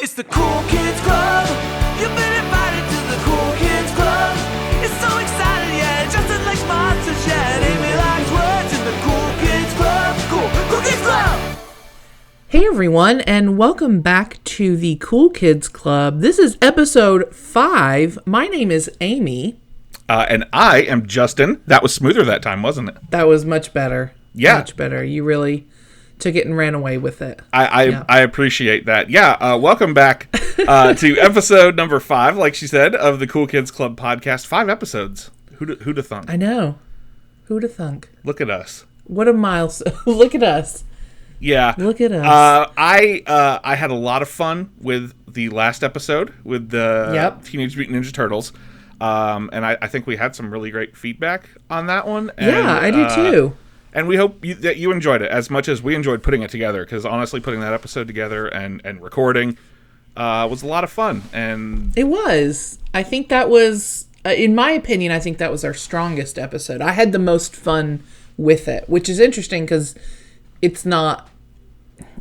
It's the Cool Kids Club. You've been invited to the Cool Kids Club. It's so exciting, yeah. Justin likes monsters, yeah. And Amy likes words in the Cool Kids Club. Cool Kids Club. Hey everyone, and welcome back to the Cool Kids Club. This is episode 5. My name is Amy. And I am Justin. That was smoother that time, wasn't it? That was much better. Yeah. Much better. You really took it and ran away with it. I appreciate that. Yeah, welcome back to episode number 5, like she said, of the Cool Kids Club podcast. 5 episodes. Who'da thunk? I know. Who'da thunk? Look at us. What a milestone. Look at us. Yeah. Look at us. I had a lot of fun with the last episode with the Teenage Mutant Ninja Turtles. And I think we had some really great feedback on that one. And, yeah, I do too. And we hope that you enjoyed it as much as we enjoyed putting it together. Because honestly, putting that episode together and recording was a lot of fun. And it was. I think that was, in my opinion, I think that was our strongest episode. I had the most fun with it, which is interesting because it's not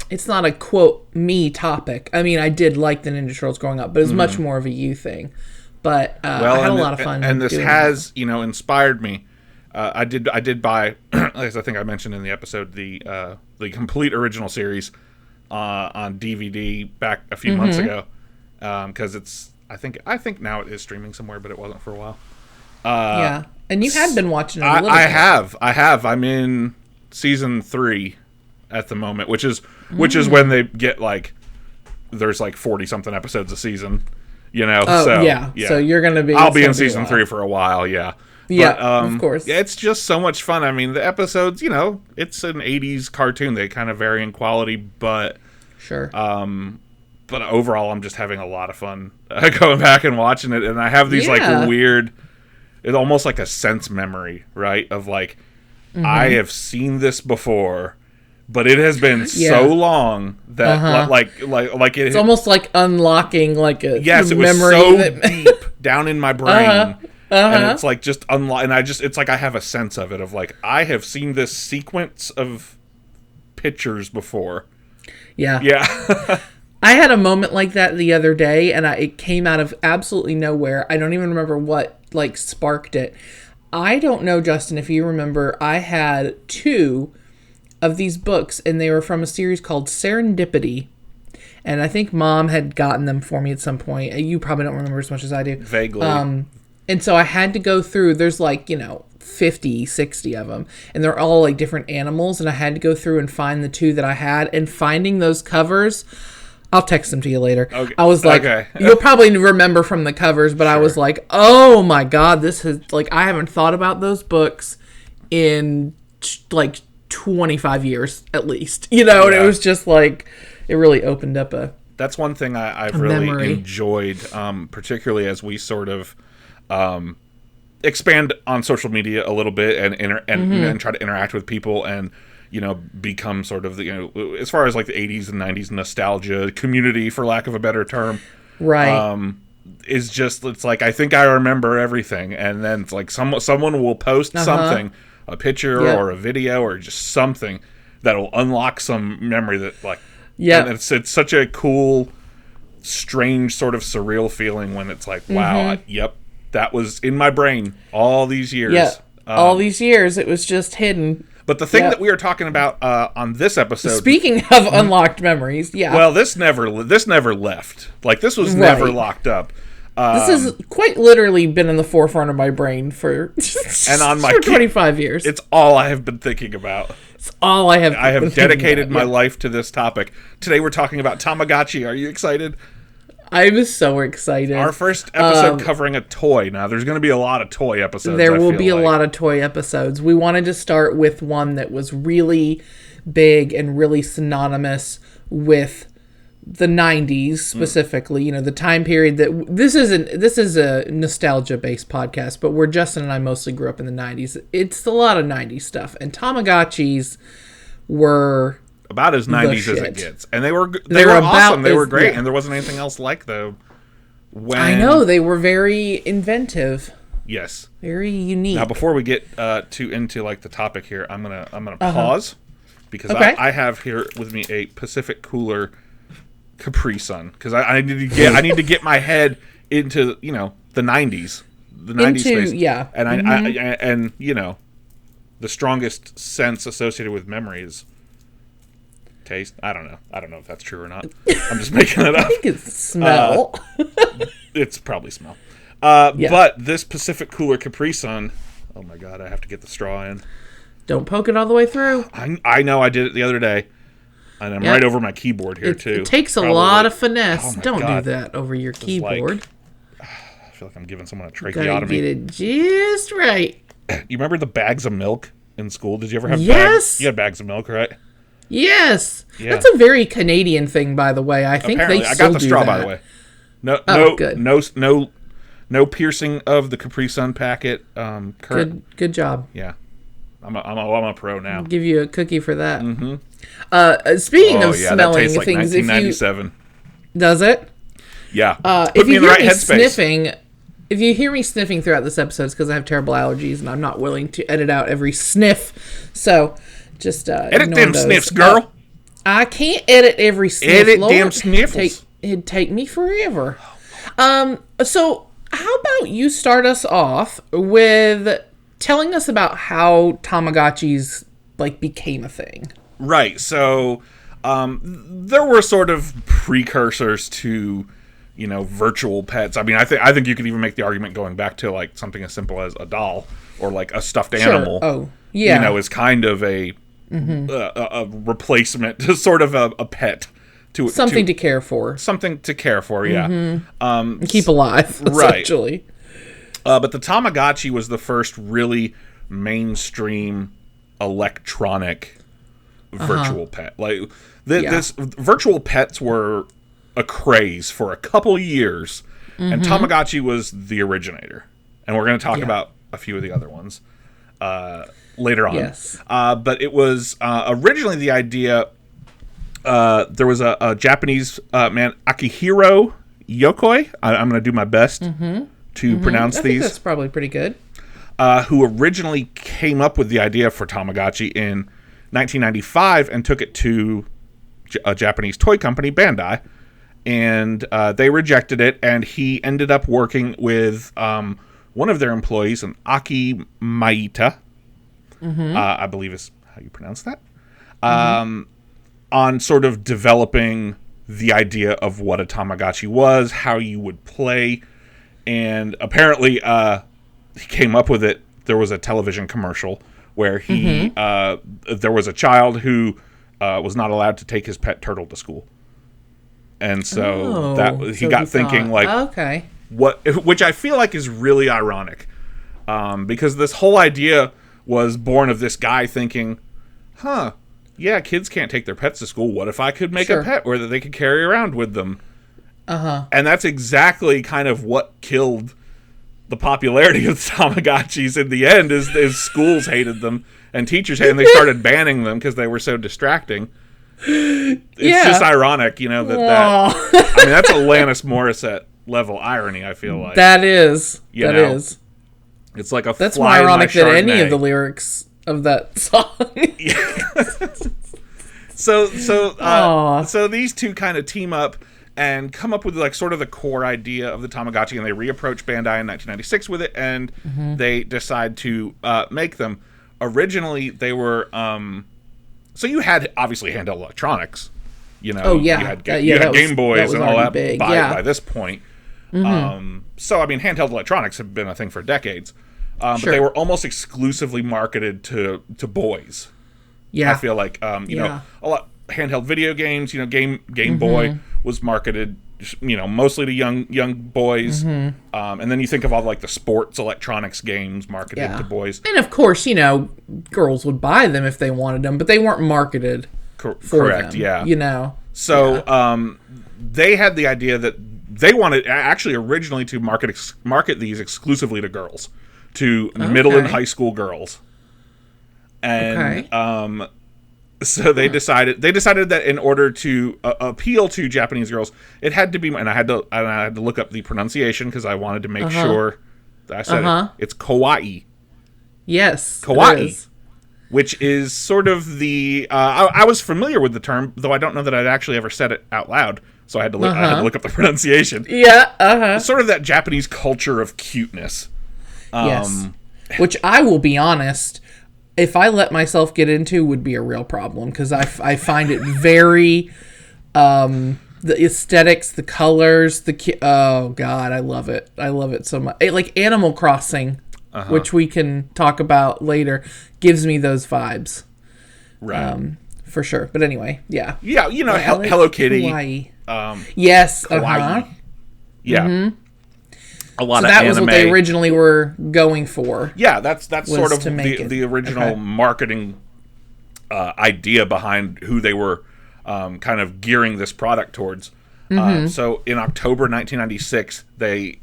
a quote me topic. I mean, I did like the Ninja Turtles growing up, but it was much more of a you thing. But I had a lot of fun. And this has, inspired me. I did buy, as I think I mentioned in the episode, the complete original series on DVD back a few months ago, because it's I think now it is streaming somewhere, but it wasn't for a while. Yeah, and you had been watching it a little bit. I have. I'm in season 3 at the moment, which is when they get there's 40 something episodes a season. So you're gonna be. I'll be in season 3 for a while. Yeah. Yeah, but, of course. It's just so much fun. I mean, the episodes, it's an 80s cartoon. They kind of vary in quality, but sure. But overall, I'm just having a lot of fun going back and watching it. And I have these weird, it's almost like a sense memory, right? Of I have seen this before, but it has been so long that it's almost like unlocking a yes, it was memory so deep down in my brain. And it's just unlock, and it's I have a sense of it of I have seen this sequence of pictures before. Yeah. Yeah. I had a moment like that the other day, and it came out of absolutely nowhere. I don't even remember what sparked it. I don't know, Justin, if you remember, I had 2 of these books, and they were from a series called Serendipity. And I think Mom had gotten them for me at some point. You probably don't remember as much as I do. Vaguely. And so I had to go through, there's 50, 60 of them. And they're all different animals. And I had to go through and find the 2 that I had. And finding those covers, I'll text them to you later. Okay. I was you'll probably remember from the covers, but sure. I was oh my God, this is I haven't thought about those books in 25 years at least. And it was just it really opened up That's one thing I've really memory. Enjoyed, particularly as we sort of expand on social media a little bit and try to interact with people and become sort of the as far as the 80s and 90s nostalgia community, for lack of a better term, right? Is just I think I remember everything, and then it's someone will post something, a picture or a video or just something that will unlock some memory that and it's such a cool, strange sort of surreal feeling when it's wow, yep. That was in my brain all these years. Yeah, all these years. It was just hidden. But the thing that we are talking about on this episode... Speaking of unlocked memories, yeah. Well, this never left. This was never locked up. This has quite literally been in the forefront of my brain for, and on my 25 years. It's all I have been thinking about. It's all I have I have dedicated my life to this topic. Today we're talking about Tamagotchi. Are you excited? I was so excited. Our first episode covering a toy. Now, there's going to be a lot of toy episodes. There will be a lot of toy episodes. We wanted to start with one that was really big and really synonymous with the 90s specifically. The time period that this is a nostalgia-based podcast, but where Justin and I mostly grew up in the 90s. It's a lot of 90s stuff, and Tamagotchis were about as 90s as it gets. And they were awesome. They were great. And there wasn't anything else like them. I know. They were very inventive. Yes. Very unique. Now, before we get into the topic here, I'm gonna pause because I have here with me a Pacific Cooler Capri Sun, because I need to get my head into the 90s, space. Yeah, and and the strongest sense associated with memory is taste. I don't know if that's true or not. I'm just making it up. I think it's smell. It's probably smell. Yeah. But this Pacific Cooler Capri Sun, oh my god, I have to get the straw in. Don't poke it all the way through. I know, I did it the other day. And I'm right over my keyboard here, too. It takes a lot of finesse. Don't God. do that over your keyboard. I feel like I'm giving someone a Gotta tracheotomy. get it just right. You remember the bags of milk in school? Did you ever have Yes. bags? You had bags of milk, right? Yes. Yeah. That's a very Canadian thing, by the way. I think Apparently. they I still got the do straw, that. by the way. Good. No piercing of the Capri Sun packet. Good job. Yeah. I'm a pro now. I'll give you a cookie for that. Mm-hmm. Speaking of smelling that tastes like things, 1997. does it? Yeah. If Put me you in the hear right me headspace. sniffing, if you hear me sniffing throughout this episode, it's because I have terrible allergies and I'm not willing to edit out every sniff. So just Edit ignore them those. sniffs, girl. I can't edit every sniff. Edit Lord. them sniffles. It'd take me forever. So how about you start us off with telling us about how Tamagotchis became a thing? Right. So there were sort of precursors to virtual pets. I mean, I think you could even make the argument going back to something as simple as a doll or a stuffed animal. Oh, yeah. Is kind of a replacement to sort of a pet. Something to care for. Something to care for, yeah. Mm-hmm. Keep alive, right. essentially. But the Tamagotchi was the first really mainstream electronic virtual pet. This virtual pets were a craze for a couple years, and Tamagotchi was the originator. And we're going to talk about a few of the other ones later on. Yes. But it was originally the idea. There was a Japanese man, Akihiro Yokoi. I'm going to do my best to pronounce I these. think that's probably pretty good. Who originally came up with the idea for Tamagotchi in 1995 and took it to a Japanese toy company, Bandai, and they rejected it, and he ended up working with one of their employees, an Aki Maita, I believe is how you pronounce that, on sort of developing the idea of what a Tamagotchi was, how you would play, and apparently he came up with it. There was a television commercial where he there was a child who was not allowed to take his pet turtle to school, and so he got thinking okay, which I feel like is really ironic, because this whole idea was born of this guy thinking, yeah, kids can't take their pets to school. What if I could make a pet where that they could carry around with them? And that's exactly kind of what killed the popularity of the Tamagotchis in the end, is schools hated them and teachers hated them. They started banning them because they were so distracting. It's just ironic, that I mean, that's Alanis Morissette level irony, I feel like. That is. Is. It's like a That's fly more in my ironic than any Chardonnay. of the lyrics of that song. So these two kind of team up and come up with sort of the core idea of the Tamagotchi, and they reapproach Bandai in 1996 with it, and they decide to make them. Originally, they were so you had obviously handheld electronics, you had Game Boys and all that by this point. So I mean, handheld electronics have been a thing for decades, but they were almost exclusively marketed to boys. I feel like a lot handheld video games. Game Boy was marketed, mostly to young boys. And then you think of all the sports electronics games marketed to boys. And of course, girls would buy them if they wanted them, but they weren't marketed for correct. them, Yeah. So they had the idea that they wanted actually originally to market these exclusively to girls, to middle and high school girls. And so they decided that in order to appeal to Japanese girls, it had to be, and I had to look up the pronunciation because I wanted to make sure that I said it. It's kawaii. Yes, kawaii, which is sort of the I was familiar with the term, though I don't know that I'd actually ever said it out loud. so I had to look up the pronunciation. Yeah, It's sort of that Japanese culture of cuteness. Yes. Which I will be honest, if I let myself get into, would be a real problem, because I find it very, the aesthetics, the colors, oh God, I love it. I love it so much. Like Animal Crossing, which we can talk about later, gives me those vibes. Right. For sure. But anyway, yeah. Yeah, Hello Kitty. Kawaii. Yes. Kawaii. Yeah. Mm-hmm. A lot So of that anime. was what they originally were going for. Yeah, that's sort of to make the original marketing idea behind who they were kind of gearing this product towards. So in October 1996, they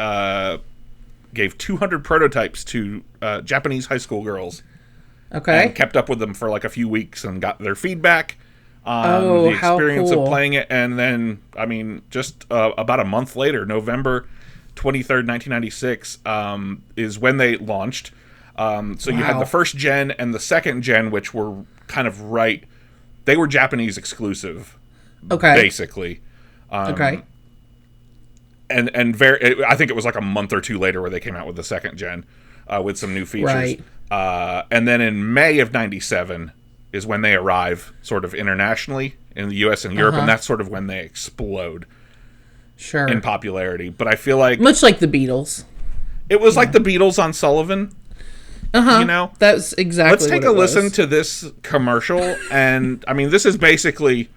gave 200 prototypes to Japanese high school girls. Okay. And kept up with them for like a few weeks and got their feedback on the experience of playing it. And then, just about a month later, November 23rd, 1996, is when they launched. So you had the first gen and the second gen, which were kind of they were Japanese exclusive. Okay. Basically. Okay. And I think it was like a month or two later where they came out with the second gen with some new features. Right. And then in May of 97 is when they arrive sort of internationally in the US and Europe, and that's sort of when they explode in popularity. But I feel like... much like the Beatles. It was like the Beatles on Sullivan. That's exactly Let's take a listen to this commercial, and, this is basically...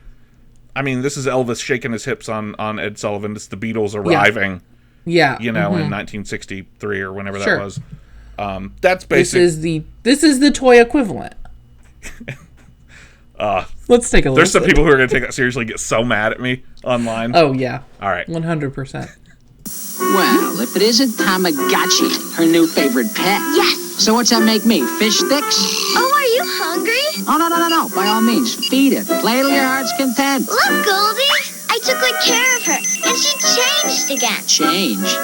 this is Elvis shaking his hips on Ed Sullivan. It's the Beatles arriving, in 1963 or whenever that was. That's basically... This is the toy equivalent. Let's take a look. There's some people who are going to take that seriously, get so mad at me online. Oh, yeah. All right. 100%. Well, if it isn't Tamagotchi, her new favorite pet. Yes. So what's that make me? Fish sticks? Oh, are you hungry? Oh, no. By all means, feed it. Play till your heart's content. Look, Goldie. I took good care of her, and she changed again. Change?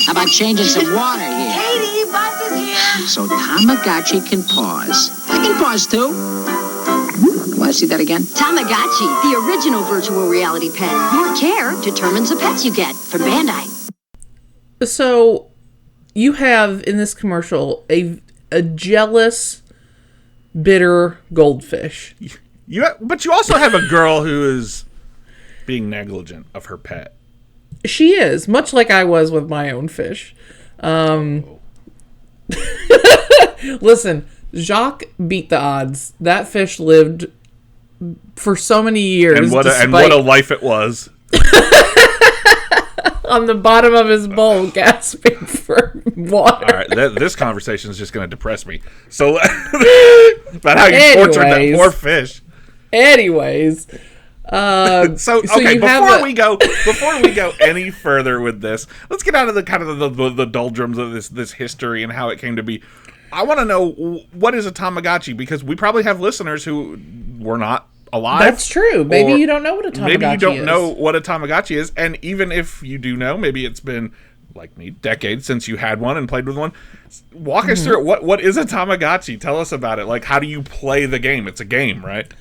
How about changing some water here? Katie, bus is here. So Tamagotchi can pause. I can pause too. Want to see that again? Tamagotchi, the original virtual reality pet. Your care determines the pets you get from Bandai. So, you have in this commercial a jealous, bitter goldfish. But you also have a girl who is being negligent of her pet. She is, much like I was with my own fish. Listen, Jacques beat the odds. That fish lived for so many years. And what a life it was. On the bottom of his bowl, gasping for water. All right, this conversation is just going to depress me. So, about how you tortured that poor fish. Anyways. Before we go any further with this, let's get out of the kind of the doldrums of this history and how it came to be. I want to know, what is a Tamagotchi, because we probably have listeners who were not alive. That's true. Maybe you don't know what a Tamagotchi is. Maybe you don't know what a Tamagotchi is, and even if you do know, maybe it's been, like me, decades since you had one and played with one. Walk us through it. What is a Tamagotchi? Tell us about it. Like, how do you play the game? It's a game, right?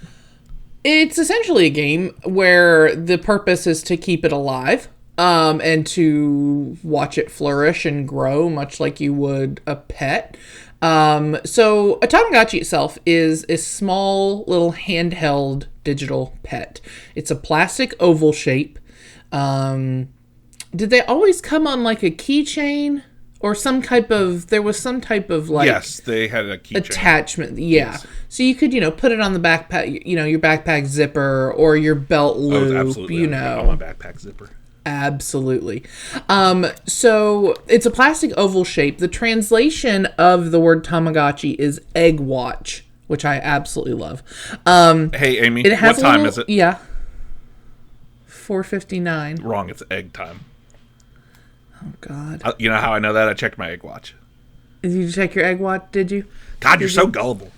It's essentially a game where the purpose is to keep it alive, and to watch it flourish and grow, much like you would a pet. So a Tamagotchi itself is a small little handheld digital pet. It's a plastic oval shape. Did they always come on like a keychain or there was some type of like... Yes, they had a keychain attachment. Yeah. Yes. So you could, put it on the backpack, your backpack zipper or your belt loop, absolutely. On my backpack zipper. Absolutely. So it's a plastic oval shape. The translation of the word Tamagotchi is egg watch, which I absolutely love. Hey, Amy, what time is it? Yeah. 4:59. Wrong, it's egg time. Oh, God. You know how I know that? I checked my egg watch. Did you check your egg watch, did you? God, you're so gullible.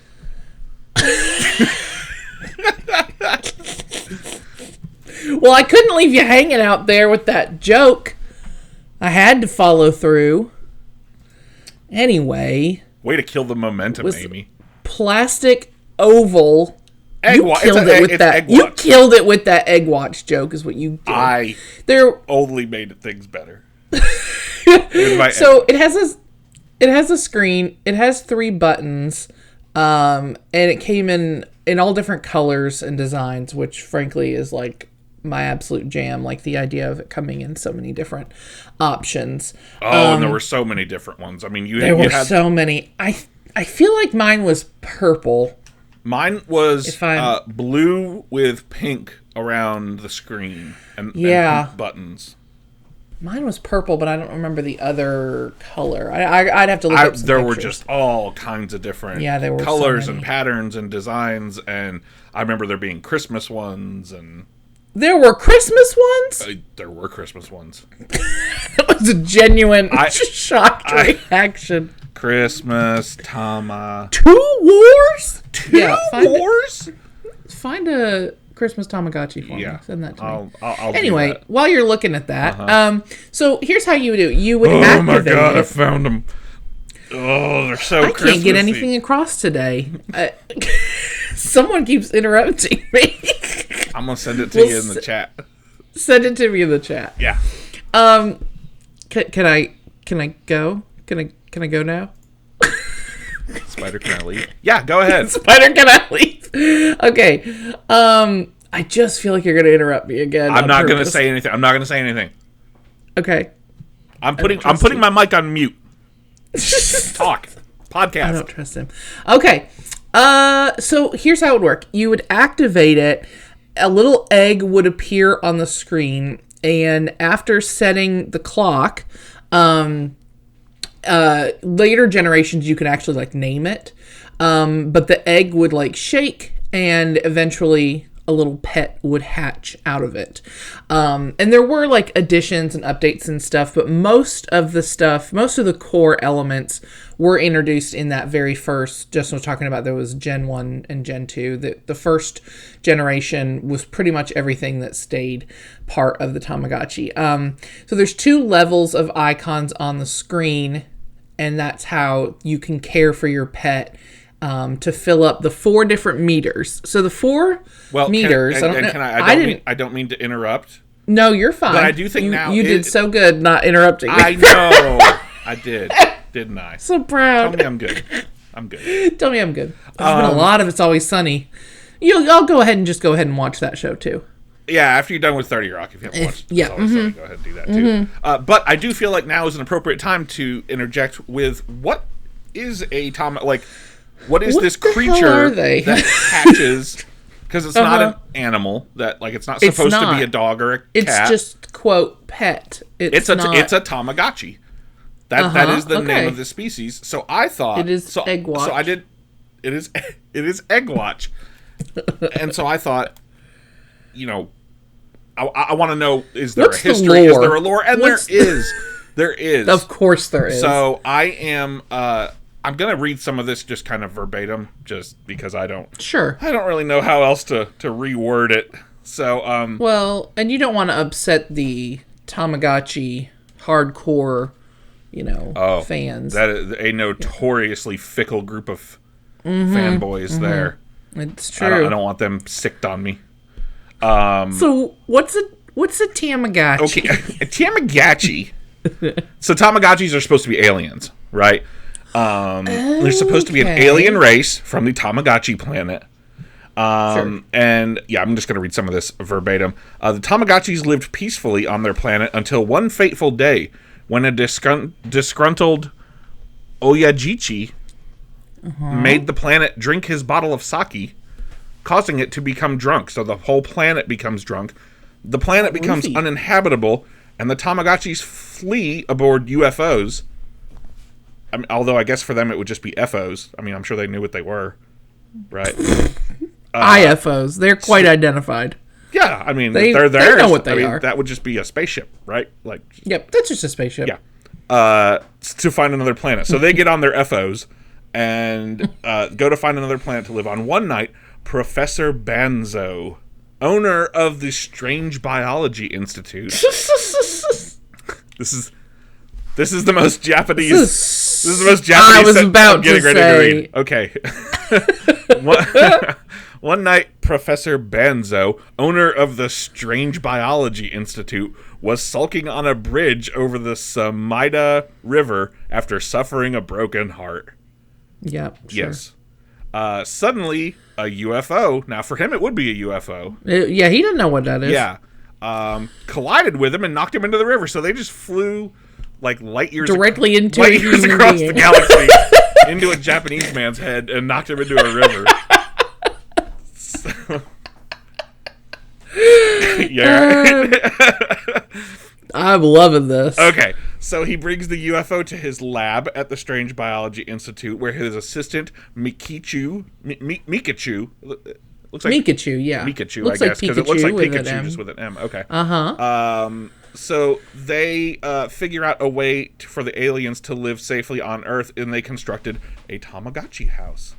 Well, I couldn't leave you hanging out there with that joke. I had to follow through. Anyway. Way to kill the momentum, Amy. Plastic oval You killed it with that. You killed it with that egg watch joke. Is what you did. There only made things better. So it has a screen. It has 3 buttons, and it came in all different colors and designs, which frankly is like my absolute jam. Like the idea of it coming in so many different options. Oh, and there were so many different ones. I mean, there were so many. I feel like mine was purple. Mine was blue with pink around the screen and pink buttons. Mine was purple, but I don't remember the other color. I'd have to look up some There pictures. were just all kinds of different there were colors so and patterns and designs, and I remember there being Christmas ones. And there were Christmas ones? There were Christmas ones. It was a genuine shocked reaction. Christmas, Tama. 2 wars? 2 wars? Find a Christmas Tamagotchi for me. Send that to me. I'll anyway, do that. While you're looking at that, so here's how you would do it. You would activate my God, it. I found them. Oh, they're so Christmassy. I can't get anything across today. Someone keeps interrupting me. I'm going to send it to you in the chat. Send it to me in the chat. Yeah. Can I go? Can I go now? Spider, can I leave? Yeah, go ahead. Spider, can I leave? Okay. I just feel like you're going to interrupt me again. I'm not going to say anything. Okay. I'm putting my mic on mute. Talk. Podcast. I don't trust him. Okay. So here's how it would work. You would activate it. A little egg would appear on the screen, and after setting the clock, later generations you could actually like name it, but the egg would like shake, and eventually a little pet would hatch out of it. And there were like additions and updates and stuff, but most of the core elements were introduced in that very first. Justin was talking about there was Gen 1 and Gen 2. The first generation was pretty much everything that stayed part of the Tamagotchi. So there's 2 levels of icons on the screen, and that's how you can care for your pet to fill up the 4 different meters. So the 4 meters. I don't mean to interrupt. No, you're fine. But I do think you did so good not interrupting me. I know. I did. Didn't I? So proud. Tell me I'm good. I'm good. Tell me I'm good. There's been a lot of It's Always Sunny. I'll go ahead and watch that show too. Yeah, after you're done with 30 Rock, if you haven't watched It's Always Sunny, go ahead and do that too. But I do feel like now is an appropriate time to interject with what is a what is this creature that hatches? Because it's not an animal that it's not supposed to be a dog or a cat. It's just quote pet. It's a Tamagotchi. That is the name of the species. So I thought it is egg watch. So I did. It is egg watch. And so I thought, I want to know: is there a history? Is there a lore? And there is. There is. Of course, there is. So I am. I'm gonna read some of this just kind of verbatim, just because I don't really know how else to reword it. So well, and you don't want to upset the Tamagotchi hardcore, fans. That is a notoriously fickle group of fanboys there. It's true. I don't want them sicked on me. So what's a Tamagotchi? Okay, a Tamagotchi. So Tamagotchis are supposed to be aliens, right? They're supposed to be an alien race from the Tamagotchi planet. And yeah, I'm just going to read some of this verbatim. The Tamagotchis lived peacefully on their planet until one fateful day when a disgruntled Oyajichi made the planet drink his bottle of sake, causing it to become drunk. So the whole planet becomes drunk. The planet becomes uninhabitable, and the Tamagotchis flee aboard UFOs. I mean, although I guess for them it would just be FOs. I mean, I'm sure they knew what they were, right? IFOs. They're quite identified. Yeah, I mean, they're there. They know what they are. That would just be a spaceship, right? Yep, that's just a spaceship. Yeah. To find another planet. So they get on their FOs and go to find another planet to live on. One night, Professor Banzo, owner of the Strange Biology Institute. This is the most Japanese. This is the most Japanese. I was about to say. Okay. One night, Professor Banzo, owner of the Strange Biology Institute, was sulking on a bridge over the Samida River after suffering a broken heart. Yep. Sure. Yes. Suddenly, a UFO. Now, for him, it would be a UFO. Yeah, he doesn't know what that is. Yeah. Collided with him and knocked him into the river. So they just flew like light years directly into light a years human across being. the galaxy into a Japanese man's head and knocked him into a river. So, yeah. I'm loving this. Okay, so he brings the UFO to his lab at the Strange Biology Institute, where his assistant Mikachu looks like Mikachu, yeah. Mikachu, looks I guess, because it looks like with Pikachu an M. just with an M. Okay. So So they figure out a way for the aliens to live safely on Earth, and they constructed a Tamagotchi house,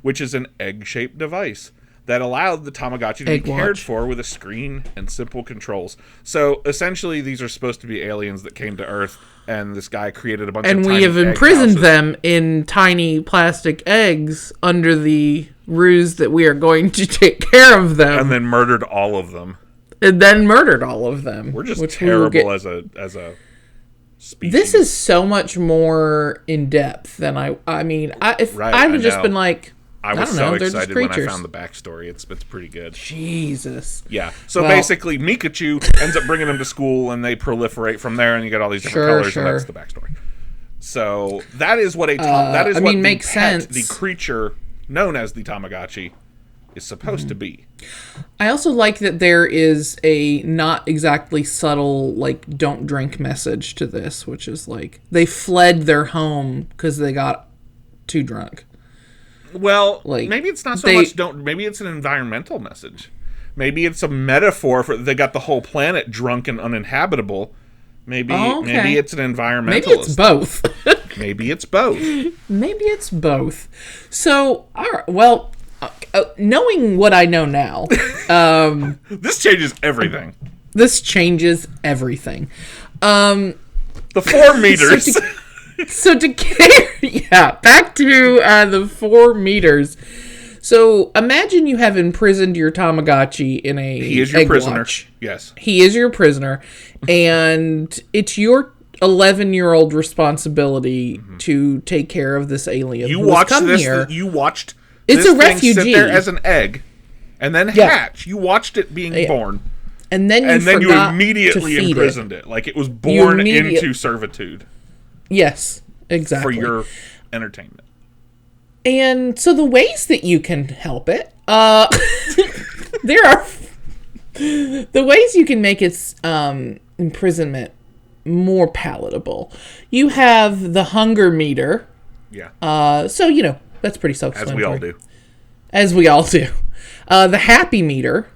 which is an egg-shaped device that allowed the Tamagotchi to be cared for with a screen and simple controls. So essentially, these are supposed to be aliens that came to Earth, and this guy created a bunch of and tiny we have egg imprisoned houses. them in tiny plastic eggs under the ruse that we are going to take care of them, And then murdered all of them. and then murdered all of them. We're just which terrible as a species. This is so much more in depth than I mean. If Right, I'd I have just know. been like, I was don't so know, they're just excited when I creatures. found the backstory. It's pretty good. Jesus. Yeah. So Well- basically, Mikachu ends up bringing them to school, and they proliferate from there, and you get all these different Sure, colors, sure. and that's the backstory. So that is what that is I what mean, the makes pet, sense. the creature known as the Tamagotchi, is supposed to be. I also like that there is a not exactly subtle, like, don't drink message to this, which is like, they fled their home because they got too drunk. Well, Like, maybe it's not so they- much maybe it's an environmental message. Maybe it's a metaphor for they got the whole planet drunk and uninhabitable. Maybe maybe it's an environmentalist. Maybe it's both. Maybe it's both. Maybe it's both. So, all right, well, knowing what I know now, This changes everything. this changes everything. The 4 meters. So to back to the 4 meters. So imagine you have imprisoned your Tamagotchi in a He is your egg prisoner. watch. Yes. He is your prisoner, and it's your 11-year-old responsibility to take care of this alien. You who has watched come this. here. You watched. It's this a thing sit refugee. there as an egg, and then Yeah. hatch. You watched it being born, and then you and then you forgot immediately to feed imprisoned it. Like it was born into servitude Yes, exactly. for your entertainment. And so the ways that you can help it, there are the ways you can make its imprisonment more palatable. You have the hunger meter. Yeah, So, that's pretty self-explanatory. as we all do. As we all do. The happy meter.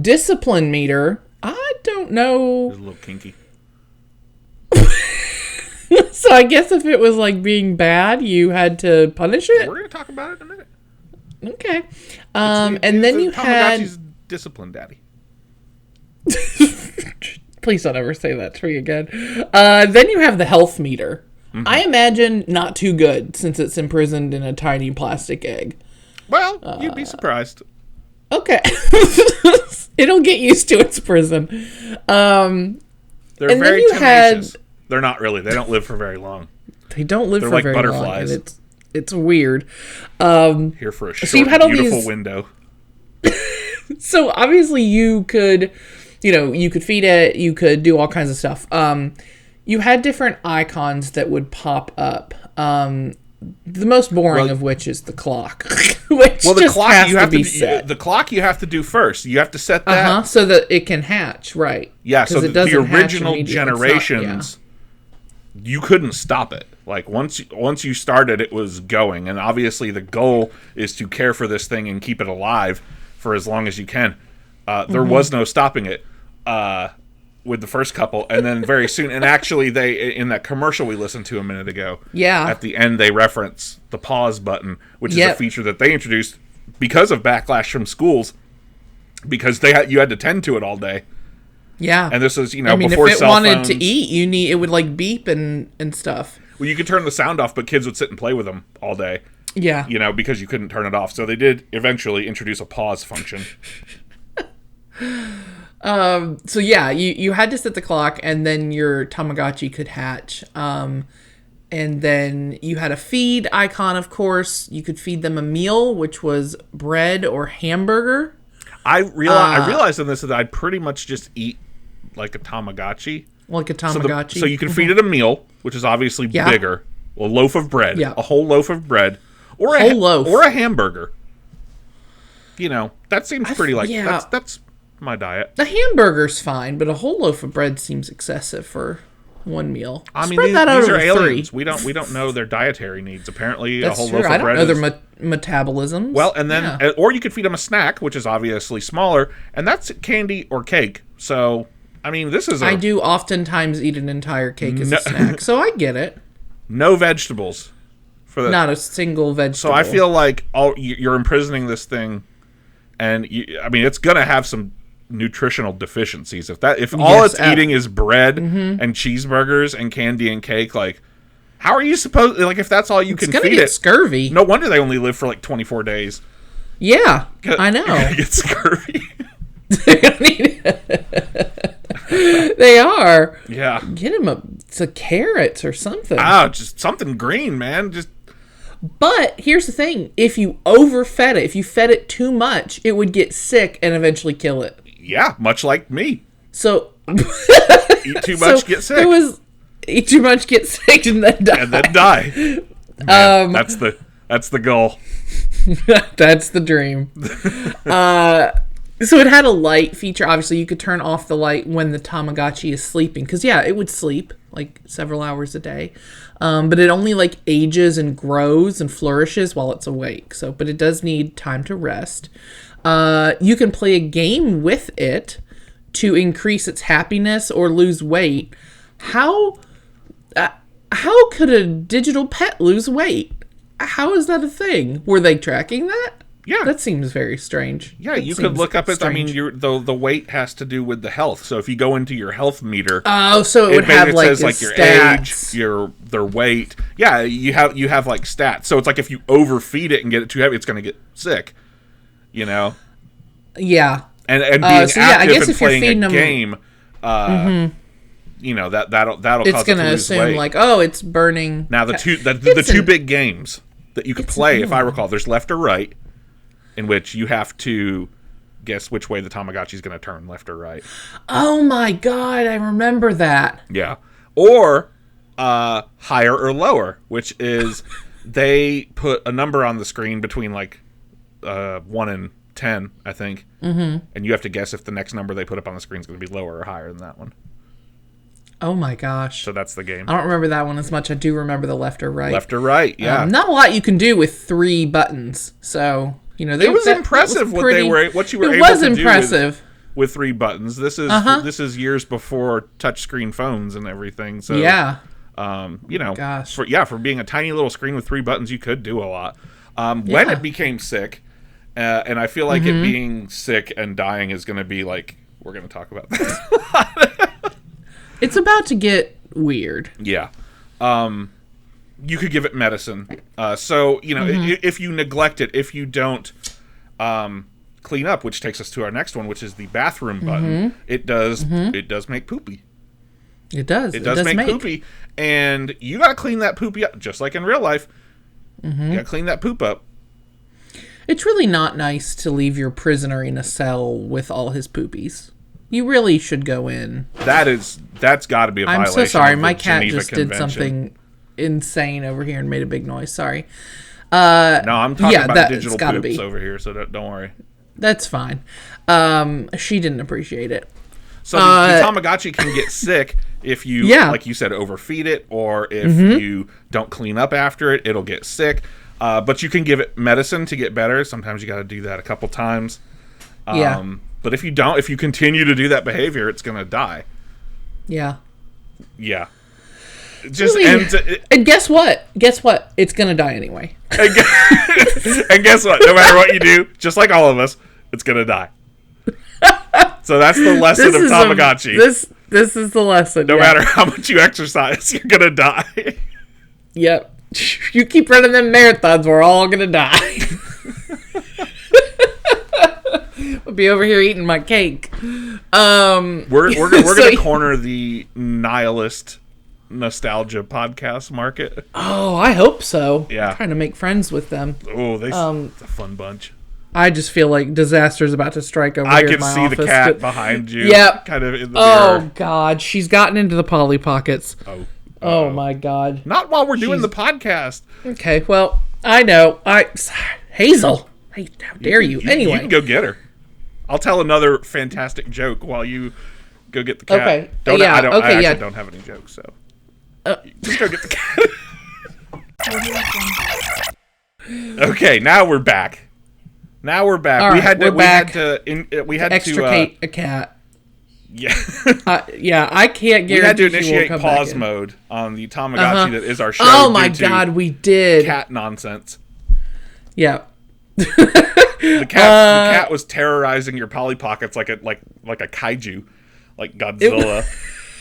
Discipline meter. I don't know. It's a little kinky. So I guess if it was like being bad, you had to punish it. We're gonna talk about it in a minute. Okay. And then you had... Tamagotchi's discipline daddy. Please don't ever say that to me again. Then you have the health meter. Mm-hmm. I imagine not too good since it's imprisoned in a tiny plastic egg. Well, you'd be surprised. Okay. It'll get used to its prison. They're and then very you tenacious. They're not really. They don't live for very long. They don't live They're for like very butterflies. long. And it's weird. Here for a short, you had all beautiful these- window. So obviously you could, you could feed it. You could do all kinds of stuff. You had different icons that would pop up. The most boring of which is the clock. Which Well, the just clock has you have to be to set. the clock you have to do first. You have to set that. So that it can hatch, right? Yeah, so 'Cause it the doesn't hatch original immediately. It's not- generations, you couldn't stop it. Like once you started, it was going, and obviously the goal is to care for this thing and keep it alive for as long as you can. There was no stopping it with the first couple, and then very soon, and actually they in that commercial we listened to a minute ago, at the end they reference the pause button, which is a feature that they introduced because of backlash from schools, because you had to tend to it all day. Yeah. And this is, I mean, before if it cell wanted phones. to eat, it would like beep and stuff. Well, you could turn the sound off, but kids would sit and play with them all day. Yeah. Because you couldn't turn it off. So they did eventually introduce a pause function. So yeah, you had to set the clock, and then your Tamagotchi could hatch. And then you had a feed icon, of course. You could feed them a meal, which was bread or hamburger. I realized in this that I'd pretty much just eat like a Tamagotchi. Like a Tamagotchi. So you can feed it a meal, which is obviously bigger. A loaf of bread. Yeah. A whole loaf of bread. Or a hamburger. That seems pretty that's my diet. The hamburger's fine, but a whole loaf of bread seems excessive for one meal. I mean, these are aliens. We don't know their dietary needs. Apparently, that's a whole true. loaf of bread. I don't know their metabolisms. Well, and then, or you could feed them a snack, which is obviously smaller, and that's candy or cake. So, I mean, this is. I do oftentimes eat an entire cake as a snack, so I get it. No vegetables. Not a single vegetable. So I feel like you're imprisoning this thing, and it's gonna have some nutritional deficiencies if all it's eating is bread and cheeseburgers and candy and cake. Like, how are you supposed, like, if that's all you can feed it? Scurvy. No wonder they only live for like 24 days. Yeah, I know. Get scurvy. They are. Yeah. Get him some carrots or something. Just something green, man. But here's the thing: if you overfed it, if you fed it too much, it would get sick and eventually kill it. Yeah, much like me. So eat too much, get sick. Eat too much, get sick, and then die. Man, that's the goal. That's the dream. So it had a light feature. Obviously, you could turn off the light when the Tamagotchi is sleeping, because it would sleep like several hours a day. But it only like ages and grows and flourishes while it's awake. But it does need time to rest. You can play a game with it to increase its happiness or lose weight. How could a digital pet lose weight? How is that a thing? Were they tracking that? Yeah. That seems very strange. Yeah, you could look up the weight has to do with the health. So if you go into your health meter, so it would have it like says like your age, their weight. Yeah, you have like stats. So it's like if you overfeed it and get it too heavy, it's going to get sick. Yeah. And being active I guess and if you're playing feeding a them, game, that'll it's cause going it to to lose assume weight. like, oh, it's burning. Now the two big games that you could play, if I recall, there's left or right, in which you have to guess which way the Tamagotchi is going to turn, left or right. Oh my god, I remember that. Yeah. Or higher or lower, which is they put a number on the screen between like 1 and 10, I think. Mm-hmm. And you have to guess if the next number they put up on the screen is going to be lower or higher than that one. Oh my gosh. So that's the game. I don't remember that one as much. I do remember the left or right. Left or right, yeah. Not a lot you can do with 3 buttons. So, it was impressive what you were able to do with 3 buttons. This is years before touchscreen phones and everything. So yeah. Gosh. For being a tiny little screen with 3 buttons, you could do a lot. When it became sick, and I feel like it being sick and dying is going to be like, we're going to talk about that. It's about to get weird. Yeah. You could give it medicine. If you neglect it, if you don't clean up, which takes us to our next one, which is the bathroom button, it does make poopy. It does. It does make poopy. And you got to clean that poopy up, just like in real life. You got to clean that poop up. It's really not nice to leave your prisoner in a cell with all his poopies. You really should go in. That's got to be a violation. I'm so sorry. My cat just did something insane over here and made a big noise. Sorry. No, I'm talking about digital poops over here, so don't worry. That's fine. She didn't appreciate it. So the Tamagotchi can get sick if you, like you said, overfeed it, or if you don't clean up after it, it'll get sick. But you can give it medicine to get better. Sometimes you got to do that a couple times. But if you don't, if you continue to do that behavior, it's going to die. Yeah. Yeah. And guess what? It's going to die anyway. And guess what? No matter what you do, just like all of us, it's going to die. So that's the lesson of Tamagotchi. This is the lesson. No matter how much you exercise, you're going to die. Yep. You keep running them marathons, we're all gonna die. I'll be over here eating my cake. We're gonna corner the nihilist nostalgia podcast market. Oh, I hope so. Yeah. I'm trying to make friends with them. Oh, it's a fun bunch. I just feel like disaster's about to strike over I here can in my see office. the cat behind you. Yep. Kind of in the Oh, mirror. God. She's gotten into the Polly Pockets. Oh, my God. Not while we're doing the podcast. Okay, well, I know. Hazel. Hey, how dare you? Anyway. You can go get her. I'll tell another fantastic joke while you go get the cat. Okay. I Yeah. don't have any jokes, so. Just go get the cat. Okay, now we're back. All we right, had to extricate a cat. Yeah. Yeah, I can't guarantee We had to she will initiate come pause back in. mode on the Tamagotchi that is our show. Oh my due to God, we did. cat nonsense. Yeah. The cat was terrorizing your Polly Pockets like a kaiju, like Godzilla,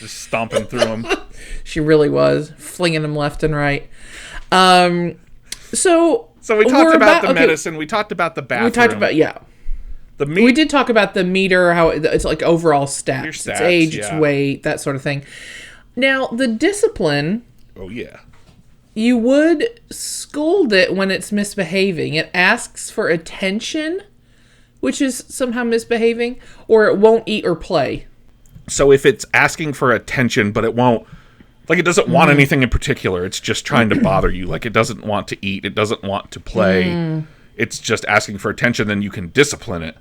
just stomping through them. She really was flinging them left and right. So we talked about the medicine. We talked about the bathroom. We talked about the meat. We did talk about the meter, how it's like overall stats, Your stats, its age, yeah. its weight, that sort of thing. Now the discipline. Oh yeah. You would scold it when it's misbehaving. It asks for attention, which is somehow misbehaving, or it won't eat or play. So if it's asking for attention, but it won't, like it doesn't want anything in particular, it's just trying to bother you. Like it doesn't want to eat, it doesn't want to play. It's just asking for attention. Then you can discipline it,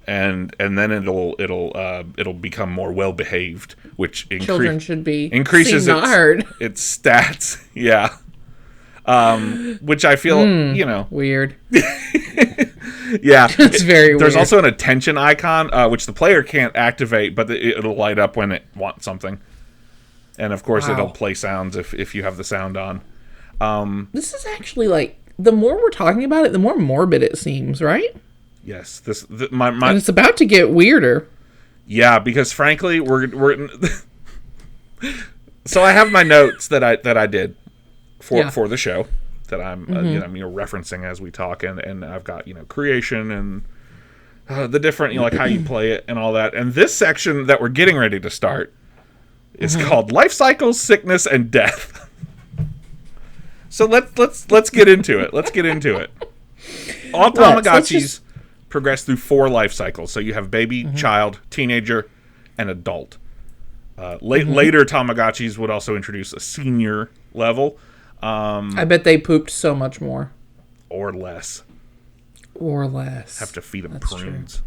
and then it'll become more well behaved, which Children should be increases seen, not heard. its stats. Yeah. Which I feel, Weird. yeah, It's very weird. There's also an attention icon, which the player can't activate, but it'll light up when it wants something. And of course, it'll play sounds if you have the sound on. This is actually like, the more we're talking about it, the more morbid it seems, right? Yes, And it's about to get weirder. Yeah, because frankly, we're so I have my notes that I did for the show that I'm referencing as we talk, and I've got creation and the different like how you play it and all that. And this section that we're getting ready to start is called Life Cycles, Sickness, and Death. So let's get into it. Let's get into it. All Tamagotchis progress through 4 life cycles. So you have baby, child, teenager, and adult. Later Tamagotchis would also introduce a senior level. I bet they pooped so much more. Or less. Have to feed them prunes.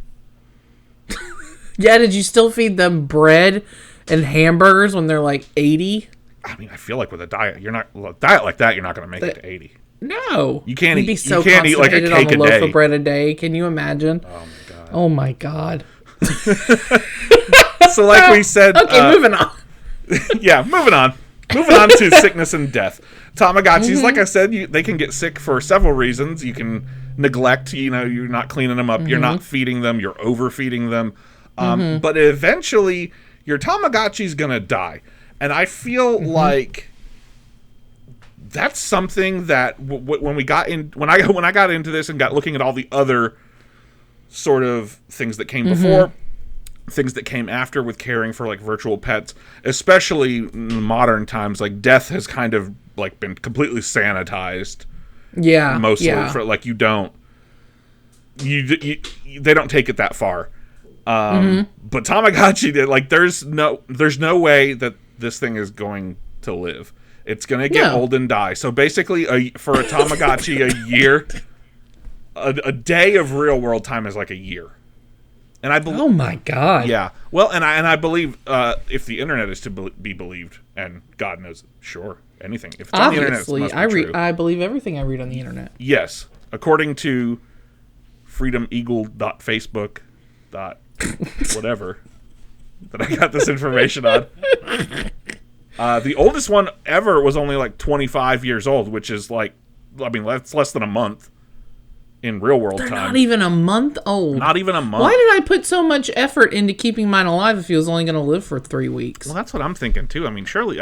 Yeah, did you still feed them bread and hamburgers when they're like 80? I mean, I feel like with a diet like that, you're not going to make it to 80. No. You can't You'd be eat. so You can't eat like a constipated cake on a loaf day. of bread a day. Can you imagine? Oh my god. So, like we said, Okay, moving on. Yeah, moving on. Moving on to sickness and death. Tamagotchis, like I said, they can get sick for several reasons. You can neglect. You're not cleaning them up. You're not feeding them. You're overfeeding them. But eventually, your Tamagotchi's gonna die. And I feel like that's something that when I got into this and got looking at all the other sort of things that came before, things that came after with caring for like virtual pets, especially in modern times, like death has kind of like been completely sanitized. Yeah. Mostly Yeah. like they don't take it that far. But Tamagotchi did. Like there's no way that this thing is going to live. It's going to get old and die. So basically, for a Tamagotchi, a year, a day of real world time is like a year. And I believe. Oh my god. Yeah. Well, and I believe if the internet is to be believed, and God knows, sure, anything. If it's on the internet, it must be true. I believe everything I read on the internet. Yes, according to freedomeagle.facebook. Whatever that I got this information on. The oldest one ever was only like 25 years old, which is like, I mean, that's less than a month in real world time. Not even a month old. Not even a month. Why did I put so much effort into keeping mine alive if he was only going to live for 3 weeks? Well, that's what I'm thinking too. I mean, surely,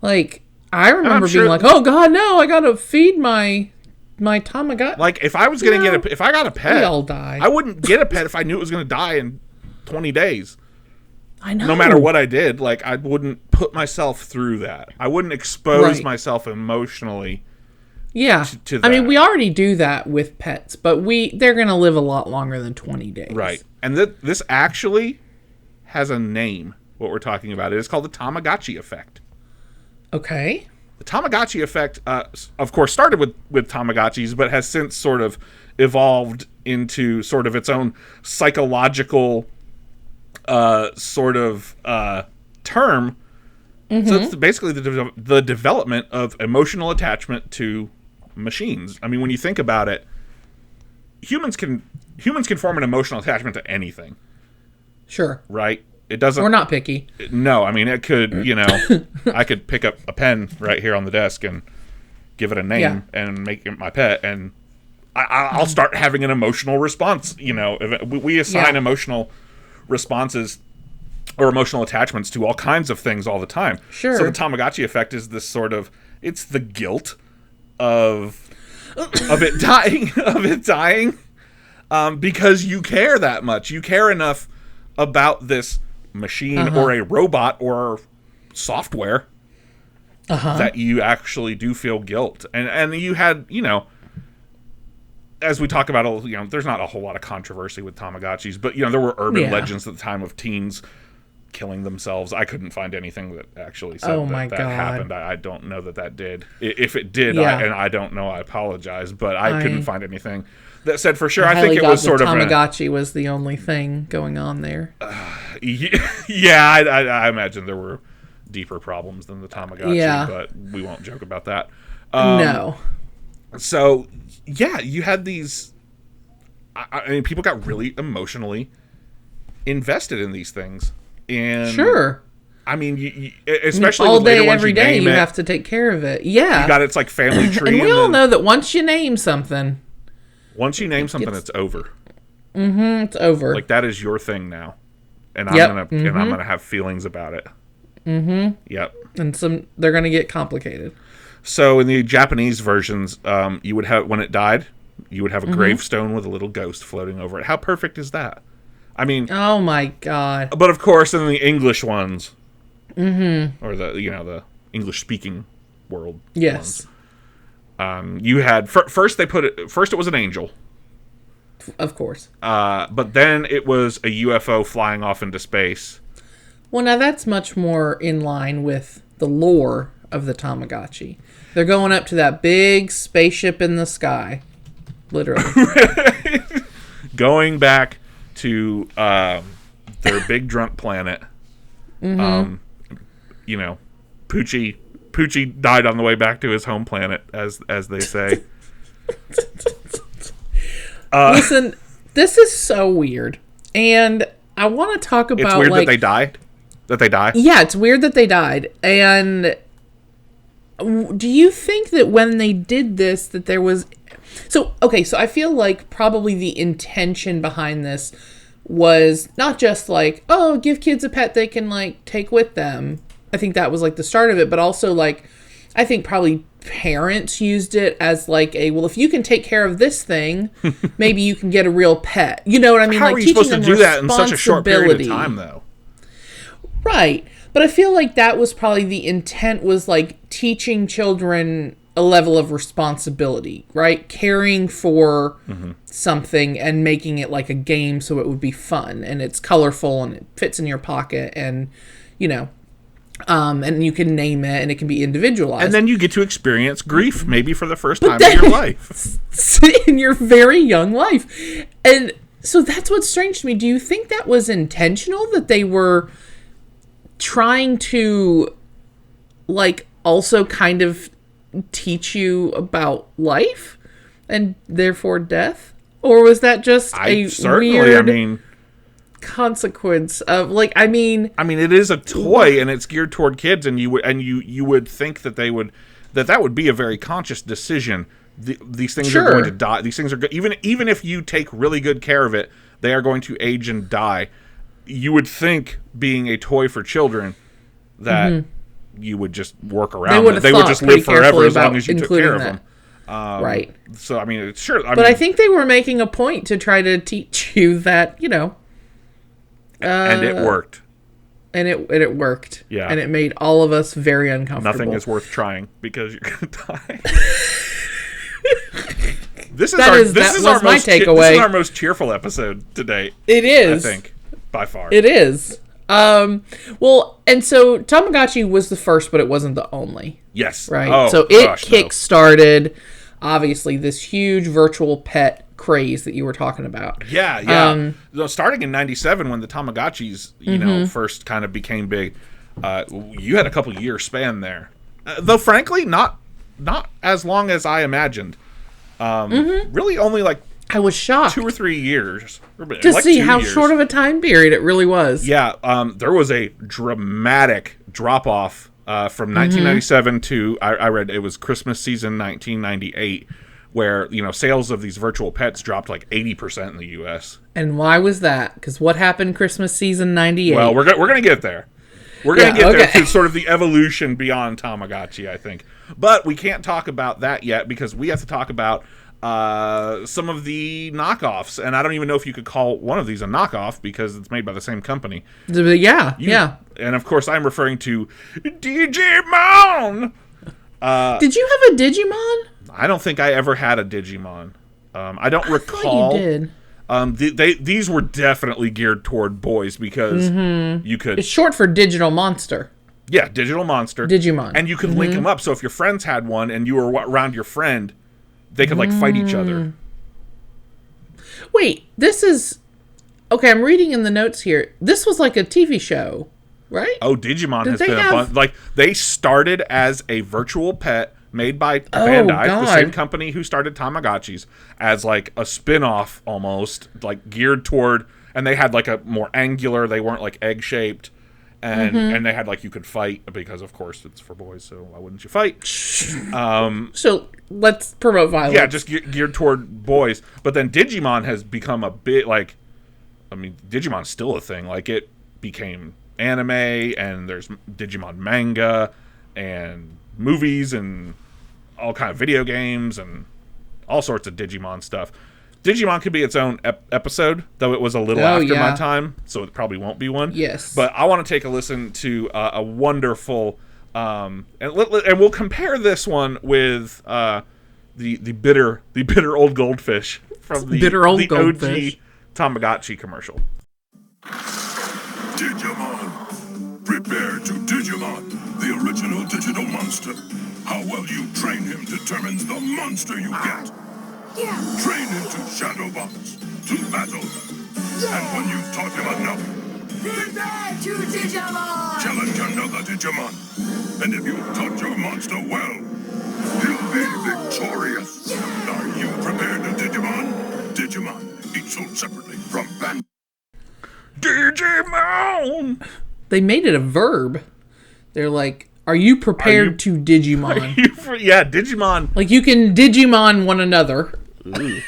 like, I remember being like, "Oh God, no! I gotta feed my Tamagotchi." Like if I was gonna if I got a pet, we all die. I wouldn't get a pet if I knew it was gonna die in 20 days. I know. No matter what I did, like I wouldn't put myself through that. I wouldn't expose myself emotionally. Yeah, to that. I mean, we already do that with pets, but they're gonna live a lot longer than 20 days. Right, and this actually has a name. What we're talking about, it is called the Tamagotchi Effect. Okay. The Tamagotchi Effect, of course, started with Tamagotchis, but has since sort of evolved into sort of its own psychological term. So it's basically the development of emotional attachment to machines. I mean, when you think about it, humans can form an emotional attachment to anything. Sure. Right? It doesn't. We're not picky. No, I mean it could. I could pick up a pen right here on the desk and give it a name and make it my pet, and I'll start having an emotional response. We assign emotional responses or emotional attachments to all kinds of things all the time. Sure. So the Tamagotchi Effect is this sort of, it's the guilt of it dying, because you care that much. You care enough about this machine or a robot or software that you actually do feel guilt. And you had, as we talk about, there's not a whole lot of controversy with Tamagotchis, but there were urban legends at the time of teens killing themselves. I couldn't find anything that actually said that happened. I don't know that did. If it did, and I don't know, I apologize, but I couldn't find anything that said for sure. I think it was sort of Tamagotchi was the only thing going on there. I imagine there were deeper problems than the Tamagotchi, but we won't joke about that. No. So, you had these. I mean, people got really emotionally invested in these things, and sure. I mean, especially all with later day, ones, every day, you have to take care of it. Yeah, you got its like family tree, and we all know that once you name something, it's over. It's over. Like that is your thing now, and I'm gonna have feelings about it. Yep. And they're gonna get complicated. So in the Japanese versions, you would have, when it died, you would have a gravestone with a little ghost floating over it. How perfect is that? I mean, oh my God! But of course, in the English ones, or the English speaking world, yes, ones, you had first it was an angel, of course, but then it was a UFO flying off into space. Well, now that's much more in line with the lore of the Tamagotchi. They're going up to that big spaceship in the sky. Literally. Going back to their big drunk planet. Poochie died on the way back to his home planet, as they say. Listen, this is so weird. And I want to talk about... It's weird that they died? That they die? Yeah, it's weird that they died. And do you think that when they did this, that there was... So I feel like probably the intention behind this was not just like, oh, give kids a pet they can, like, take with them. I think that was, like, the start of it. But also, like, I think probably parents used it as, like, well, if you can take care of this thing, maybe you can get a real pet. You know what I mean? How like, are you supposed to do that in such a short period of time, though? Right. But I feel like that was probably the intent, was, like, teaching children a level of responsibility, right? Caring for something and making it like a game so it would be fun and it's colorful and it fits in your pocket and, and you can name it and it can be individualized. And then you get to experience grief maybe for the first time in your life. In your very young life. And so that's what's strange to me. Do you think that was intentional, that they were trying to, like, also kind of teach you about life and therefore death? Or was that just a weird consequence of, like, I mean it is a toy and it's geared toward kids, and you would think that that would be a very conscious decision. These things are going to die. These things are even if you take really good care of it, they are going to age and die. You would think, being a toy for children, that you would just work They around would it. have They would thought just pretty live forever carefully as long about as you took including care of that. them. Right. So, I mean, sure. But I think they were making a point to try to teach you that, and it worked. And it worked. Yeah. And it made all of us very uncomfortable. Nothing is worth trying because you're going to die. This is my takeaway. our most cheerful episode to date. It is. I think, by far. It is. Well, and so Tamagotchi was the first, but it wasn't the only. Yes. Right? Oh, so it gosh, kick-started, obviously, this huge virtual pet craze that you were talking about. Yeah. Starting in '97, when the Tamagotchis, first kind of became big, you had a couple year span there. Though, frankly, not as long as I imagined. Really only like I was shocked 2 or 3 years. To see how short of a time period it really was. Yeah, there was a dramatic drop-off from 1997 to, I read it was Christmas season 1998, where, sales of these virtual pets dropped like 80% in the U.S. And why was that? Because what happened Christmas season 98? Well, we're going to get there. We're going to get there to sort of the evolution beyond Tamagotchi, I think. But we can't talk about that yet because we have to talk about some of the knockoffs. And I don't even know if you could call one of these a knockoff because it's made by the same company. Yeah. And of course, I'm referring to Digimon. Did you have a Digimon? I don't think I ever had a Digimon. I don't recall. I thought you did. These were definitely geared toward boys because you could. It's short for digital monster. Yeah, digital monster. Digimon. And you could link them up. So if your friends had one and you were around your friend, they could fight each other. Wait, this is okay. I'm reading in the notes here. This was like a TV show, right? Oh, Digimon has been a bunch. They started as a virtual pet made by Bandai, the same company who started Tamagotchis, as like a spin-off almost, like geared toward. And they had like a more angular. They weren't like egg-shaped. And they had you could fight because of course it's for boys, so why wouldn't you fight? So let's promote violence. Yeah, just geared toward boys. But then Digimon has become a bit Digimon's still a thing. Like it became anime, and there's Digimon manga and movies and all kind of video games and all sorts of Digimon stuff. Digimon could be its own episode, though it was a little after my time, so it probably won't be one. Yes. But I want to take a listen to a wonderful, and we'll compare this one with the bitter old goldfish from the OG Tamagotchi commercial. Digimon, prepare to Digimon, the original digital monster. How well you train him determines the monster you get. Yeah. Train him to shadow box, to battle. Yeah. And when you've taught him enough, Prepare to Digimon! challenge another Digimon. And if you've taught your monster well, he'll be victorious. Yeah. Are you prepared to Digimon? Digimon, each sold separately from Bandai. Digimon! They made it a verb. They're like, are you prepared to Digimon? Yeah, Digimon. Like you can Digimon one another. You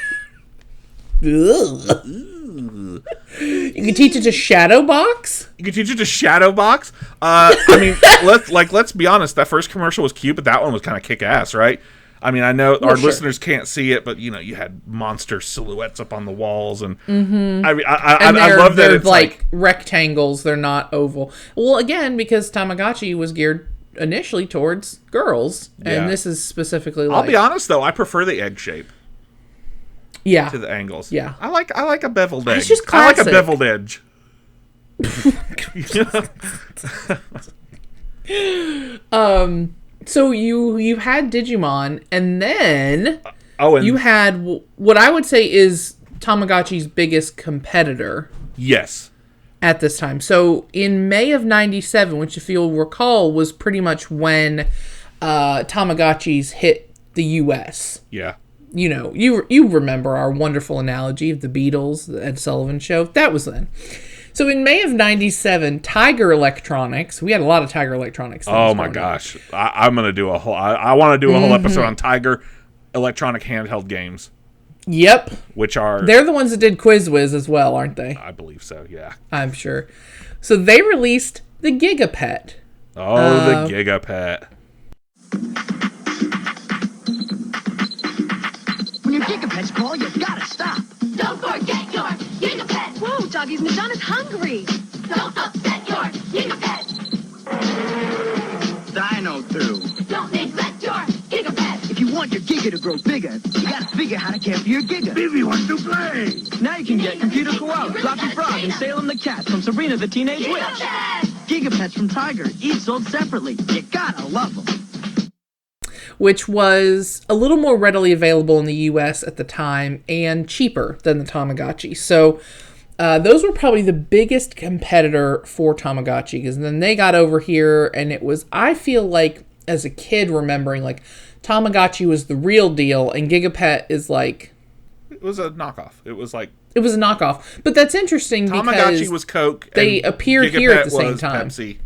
can teach it to shadow box. You can teach it to shadow box. Let's be honest. That first commercial was cute, but that one was kind of kick ass, right? I mean, I know our listeners can't see it, but you had monster silhouettes up on the walls, and I love that they're it's like rectangles. They're not oval. Well, again, because Tamagotchi was geared initially towards girls, and this is specifically. I'll be honest though, I prefer the egg shape. Yeah. To the angles. Yeah. I like a beveled edge. It's just classic. I like a beveled edge. So you had Digimon, and then and you had what I would say is Tamagotchi's biggest competitor. Yes. At this time. So in May of 97, which if you'll recall was pretty much when Tamagotchis hit the US. Yeah. You remember our wonderful analogy of the Beatles, the Ed Sullivan Show. That was then. So in May of 97, Tiger Electronics, we had a lot of Tiger Electronics. Oh my gosh. I'm going to do a whole, I want to do a whole episode on Tiger electronic handheld games. Yep. They're the ones that did Quiz Whiz as well, aren't they? I believe so, yeah. I'm sure. So they released the Gigapet, Oh, the Gigapet. When your gigapets call, you gotta stop. Don't forget your gigapet. Whoa, doggies, Madonna's hungry. Don't upset your gigapet. Dino through. Don't neglect your gigapet. If you want your giga to grow bigger, you gotta figure how to care for your giga. Bibi wants to play. Now you can get Computer Koala, Floppy Frog, and Salem the Cat from Sabrina the Teenage Witch. Gigapet. Gigapets from Tiger, each sold separately. You gotta love them. Which was a little more readily available in the US at the time and cheaper than the Tamagotchi. So those were probably the biggest competitor for Tamagotchi, because then they got over here and it was, I feel like as a kid remembering, like Tamagotchi was the real deal and Gigapet is like... It was a knockoff. It was a knockoff. But that's interesting because... Tamagotchi was Coke. They and appeared Gigapet here at the same was time. Pepsi.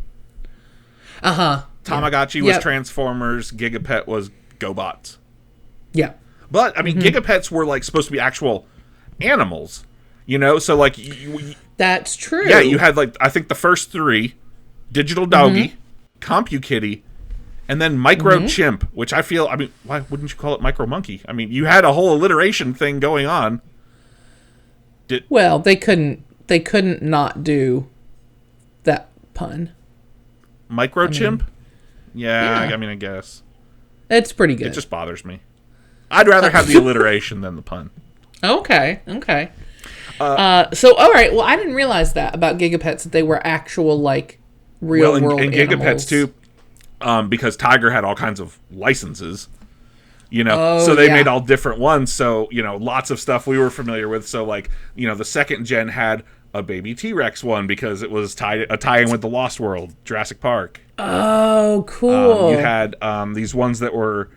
Uh-huh. Tamagotchi was Transformers. Gigapet was GoBots. Yeah. But, I mean, Gigapets were, like, supposed to be actual animals. You know? So, like... That's true. Yeah, you had, like, I think the first three. Digital Doggy, CompuKitty, and then Micro Chimp, which I feel... I mean, why wouldn't you call it Micro Monkey? I mean, you had a whole alliteration thing going on. Well, they couldn't not do that pun. Microchimp? Yeah, I mean, I guess. It's pretty good. It just bothers me. I'd rather have the alliteration than the pun. Okay. So, all right. Well, I didn't realize that about Gigapets, that they were actual, like, real world and animals. Gigapets, too, because Tiger had all kinds of licenses. You know, so they made all different ones. So, you know, lots of stuff we were familiar with. So, like, you know, the second gen had a baby T-Rex one because it was a tie-in with the Lost World, Jurassic Park. Oh, cool. You had these ones that were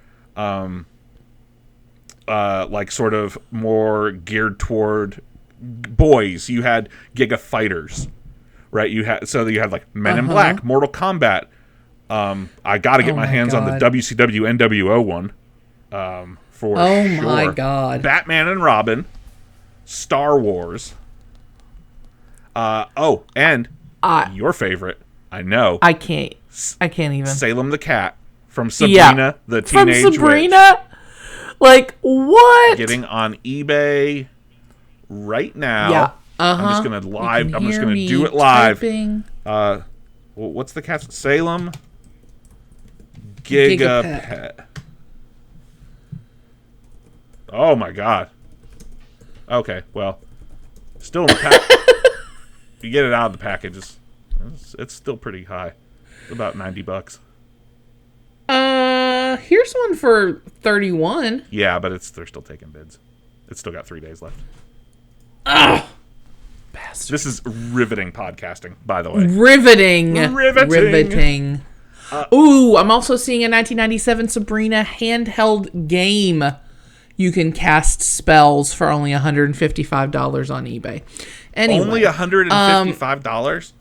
like sort of more geared toward boys. You had Giga Fighters, right? You had like Men in Black, Mortal Kombat. I got to get my hands on the WCW NWO one. For oh sure. My God. Batman and Robin, Star Wars. And your favorite, I know. I can't even. Salem the Cat from Sabrina the Teenage From Sabrina? Witch. Like, what? Getting on eBay right now. Yeah. I'm just gonna do it live. Typing. What's the cat's Salem Gigapet. Oh my God. Okay, well, still in the pack. If you get it out of the package, it's still pretty high. It's about $90. Here's one for $31. Yeah, but they're still taking bids. It's still got 3 days left. Ah, bastard. This is riveting podcasting, by the way. Riveting. Ooh, I'm also seeing a 1997 Sabrina handheld game. You can cast spells for only $155 on eBay. Anyway, only $155?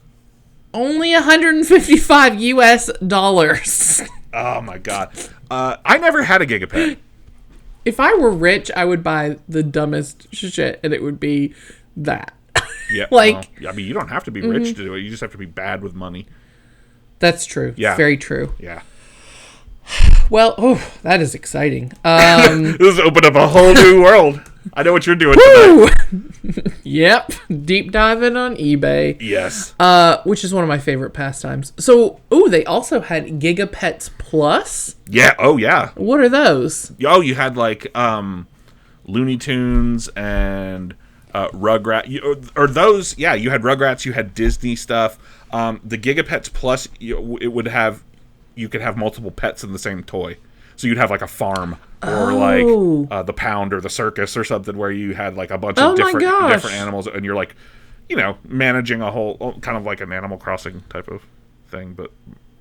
Only $155 US dollars. Oh my God. I never had a Gigapet. If I were rich, I would buy the dumbest shit, and it would be that. Yeah, like, I mean, you don't have to be rich to do it. You just have to be bad with money. That's true. Yeah, very true. Yeah. Well, that is exciting. This opened up a whole new world. I know what you're doing tonight. Yep. Deep diving on eBay. Yes. Which is one of my favorite pastimes. So, they also had Gigapets Plus. Yeah. Oh, yeah. What are those? Oh, you had like Looney Tunes and Rugrats. Or those, yeah, you had Rugrats, you had Disney stuff. The Gigapets Plus, you could have multiple pets in the same toy. So you'd have like a farm or like the Pound or the Circus or something where you had like a bunch of different animals and you're like, managing a whole kind of like an Animal Crossing type of thing. But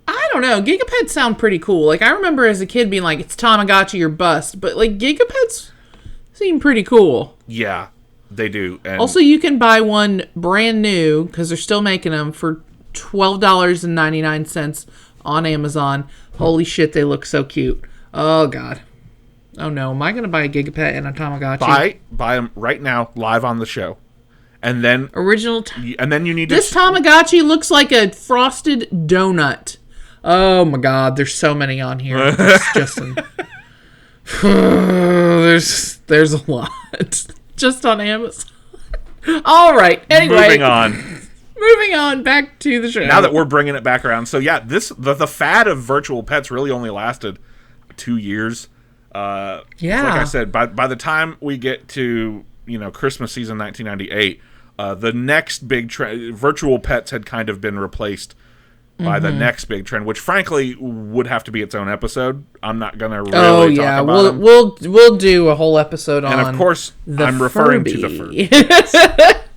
I don't know. Gigapets sound pretty cool. Like, I remember as a kid being like, it's Tamagotchi or bust. But like, Gigapets seem pretty cool. Yeah, they do. And also, you can buy one brand new because they're still making them for $12.99 on Amazon. Holy shit, they look so cute. Oh, God. Oh, no. Am I going to buy a Gigapet and a Tamagotchi? Buy them right now, live on the show. And then... Original... and then you need This Tamagotchi looks like a frosted donut. Oh my God, there's so many on here. It's just there's a lot just on Amazon. All right. Anyway, moving on back to the show. Now that we're bringing it back around, so yeah, the fad of virtual pets really only lasted 2 years. Like I said, by the time we get to Christmas season 1998, the next big trend, virtual pets had kind of been replaced by the next big trend, which frankly would have to be its own episode. I'm not gonna really talk about them. We'll do a whole episode on. And of course, I'm referring to the Furby.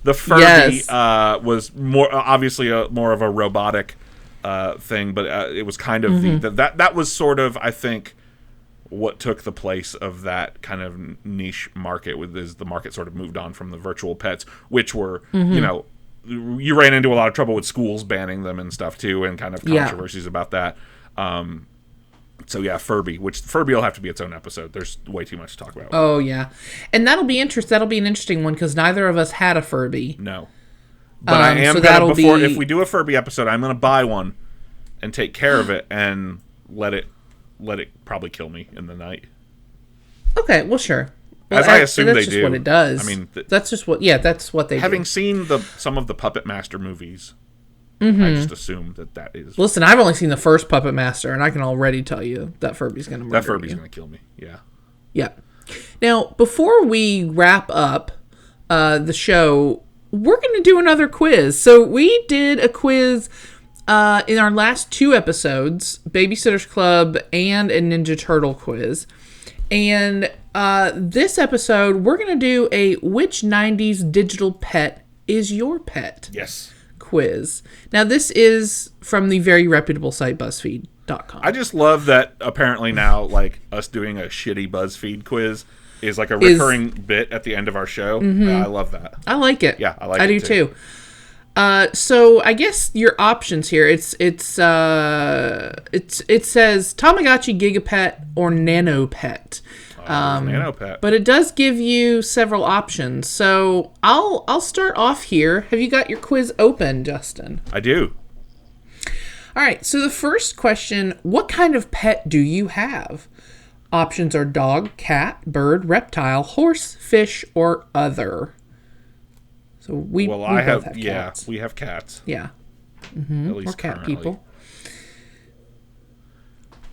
The Furby was more obviously more of a robotic thing, but it was kind of that was sort of, I think, what took the place of that kind of niche market. Is the market sort of moved on from the virtual pets, which were you ran into a lot of trouble with schools banning them and stuff too, and kind of controversies about that. So yeah, Furby will have to be its own episode. There's way too much to talk about. Oh yeah, and that'll be an interesting one because neither of us had a Furby. No, but I am gonna if we do a Furby episode, I'm gonna buy one and take care of it and let it probably kill me in the night. Okay, well sure. Well, As I assume they do. That's just what it does. I mean, that's just what. Yeah, that's what they do. Having seen some of the Puppet Master movies, I just assume that is. Listen, I've only seen the first Puppet Master, and I can already tell you that Furby's going to murder you. That Furby's going to kill me. Yeah. Yeah. Now, before we wrap up the show, we're going to do another quiz. So we did a quiz in our last 2 episodes, Babysitter's Club and a Ninja Turtle quiz. And this episode, we're going to do a which 90s digital pet is your pet? Yes. Quiz. Now, this is from the very reputable site BuzzFeed.com. I just love that apparently now, like, us doing a shitty BuzzFeed quiz is like a recurring bit at the end of our show. I love that. I like it. Yeah, I like it I do too. So I guess your options here, it says Tamagotchi, Gigapet, or Nanopet. Nanopet. But it does give you several options. So I'll start off here. Have you got your quiz open, Justin? I do. All right. So the first question, what kind of pet do you have? Options are dog, cat, bird, reptile, horse, fish, or other. So we both have cats. Yeah, we have cats. Yeah. At least We're cat currently. people.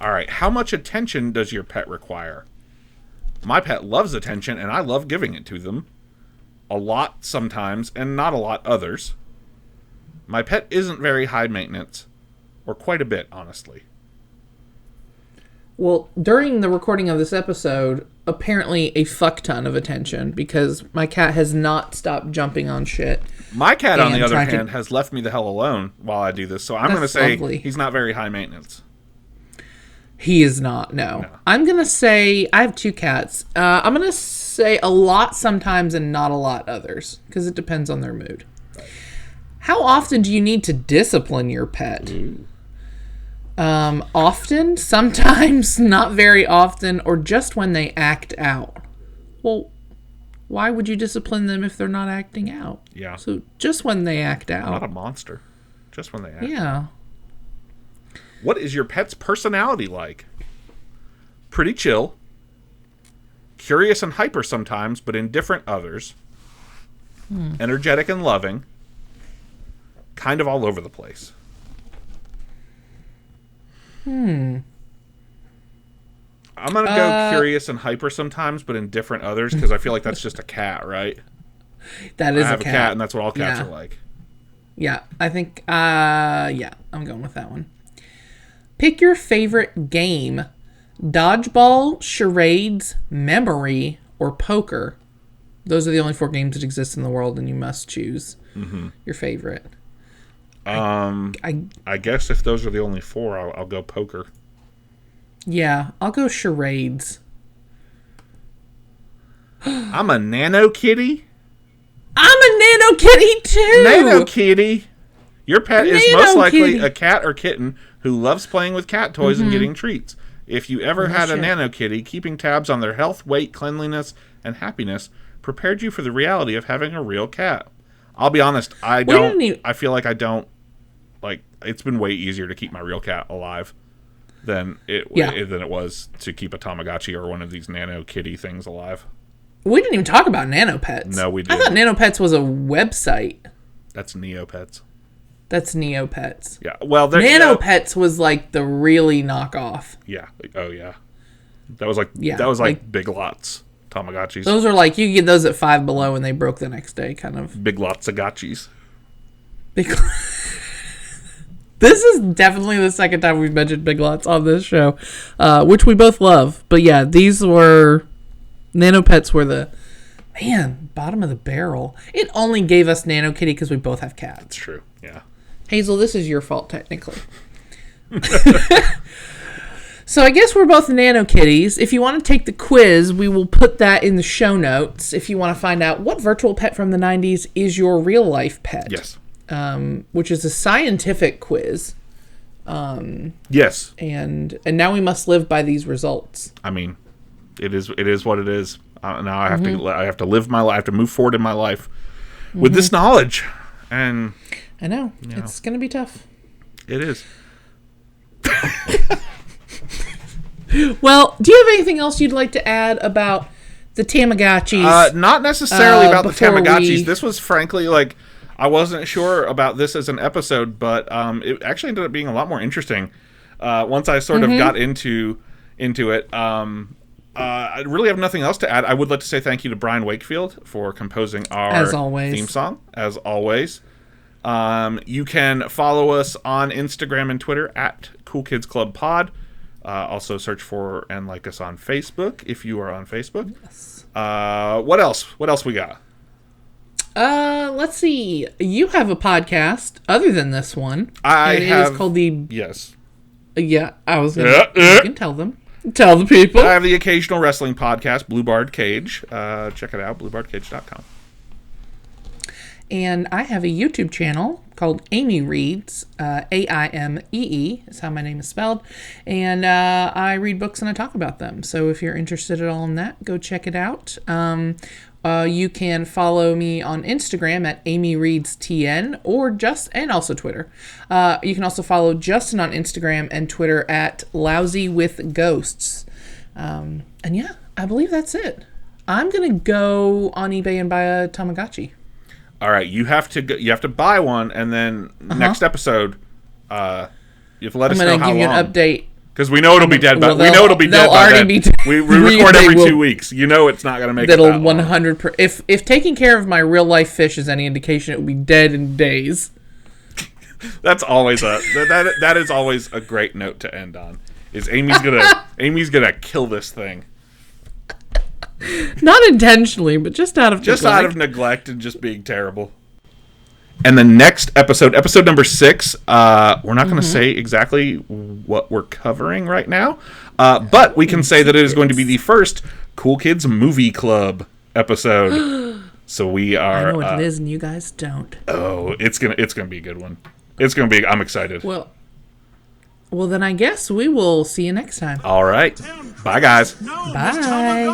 All right. How much attention does your pet require? My pet loves attention, and I love giving it to them. A lot sometimes, and not a lot others. My pet isn't very high maintenance, or quite a bit, honestly. Well, during the recording of this episode, apparently a fuck ton of attention because my cat has not stopped jumping on shit. My cat, on the other hand, has left me the hell alone while I do this, so I'm going to say he's not very high maintenance. He is not, no. I'm going to say, I have 2 cats. I'm going to say a lot sometimes and not a lot others because it depends on their mood. Right. How often do you need to discipline your pet? Often, sometimes, not very often, or just when they act out. Well, why would you discipline them if they're not acting out? Yeah. So just when they act out. Not a monster. Just when they act out. Yeah. What is your pet's personality like? Pretty chill. Curious and hyper sometimes, but indifferent others. Energetic and loving. Kind of all over the place. I'm going to go curious and hyper sometimes, but indifferent others, because I feel like that's just a cat, right? That is I have a cat, and that's what all cats are like. Yeah, I think, I'm going with that one. Pick your favorite game. Dodgeball, charades, memory, or poker. Those are the only 4 games that exist in the world, and you must choose your favorite. I guess if those are the only 4, I'll go poker. Yeah, I'll go charades. I'm a nano kitty. I'm a nano kitty too. Nano kitty. Your pet is most likely a cat or kitten who loves playing with cat toys and getting treats. If you ever had a nano kitty, keeping tabs on their health, weight, cleanliness, and happiness prepared you for the reality of having a real cat. I'll be honest, I feel like I don't like it's been way easier to keep my real cat alive than it was to keep a Tamagotchi or one of these nano kitty things alive. We didn't even talk about Nanopets. No, we didn't. I thought Nanopets was a website. That's Neopets. That's Neopets. Yeah. Well, Nanopets was like the really knockoff. Yeah. Oh yeah. That was like Big Lots Tamagotchis. Those are like you could get those at Five Below and they broke the next day, kind of. Big Lots of Gotchis. This is definitely the second time we've mentioned Big Lots on this show, which we both love. But yeah, Nanopets were the bottom of the barrel. It only gave us Nano Kitty because we both have cats. That's true. Yeah. Hazel, this is your fault technically. So I guess we're both Nano Kitties. If you want to take the quiz, we will put that in the show notes. If you want to find out what virtual pet from the 90s is your real life pet. Yes. Which is a scientific quiz. Yes. And now we must live by these results. I mean, it is what it is. Now I have to live my life. I have to move forward in my life with this knowledge. And I know. It's going to be tough. It is. Well, do you have anything else you'd like to add about the Tamagotchis? Not necessarily about the Tamagotchis. This was frankly like I wasn't sure about this as an episode, but it actually ended up being a lot more interesting once I sort of got into it. I really have nothing else to add. I would like to say thank you to Brian Wakefield for composing our theme song, as always. You can follow us on Instagram and Twitter at Cool Kids Club Pod. Also search for and like us on Facebook if you are on Facebook. Yes. What else? What else we got? Let's see. You have a podcast other than this one. It is called the... Yes. Yeah, I was going to... You can tell them. Tell the people. I have the occasional wrestling podcast, Blue Bard Cage. Check it out, bluebardcage.com. And I have a YouTube channel called Amy Reads, AIMEE is how my name is spelled. And I read books and I talk about them. So if you're interested at all in that, go check it out. You can follow me on Instagram at AmyReadsTN and also Twitter. You can also follow Justin on Instagram and Twitter at LousyWithGhosts. And yeah, I believe that's it. I'm going to go on eBay and buy a Tamagotchi. All right, you have to buy one, and then next episode, you have to let us know how long. I'm going to give you an update. Because we know it'll be dead, but we know it'll be dead by then. We record every 2 weeks. You know it's not going to make it that long. 100%. If taking care of my real life fish is any indication, it will be dead in days. That's always that is always a great note to end on. Is Amy's gonna kill this thing. Not intentionally, but just out of neglect and just being terrible. And the next episode number 6, we're not going to say exactly what we're covering right now, but we can say that it is going to be the first Cool Kids Movie Club episode. So we are. I know what it is, and you guys don't. Oh, it's gonna be a good one. I'm excited. Well, then I guess we will see you next time. All right. Bye, guys. Bye.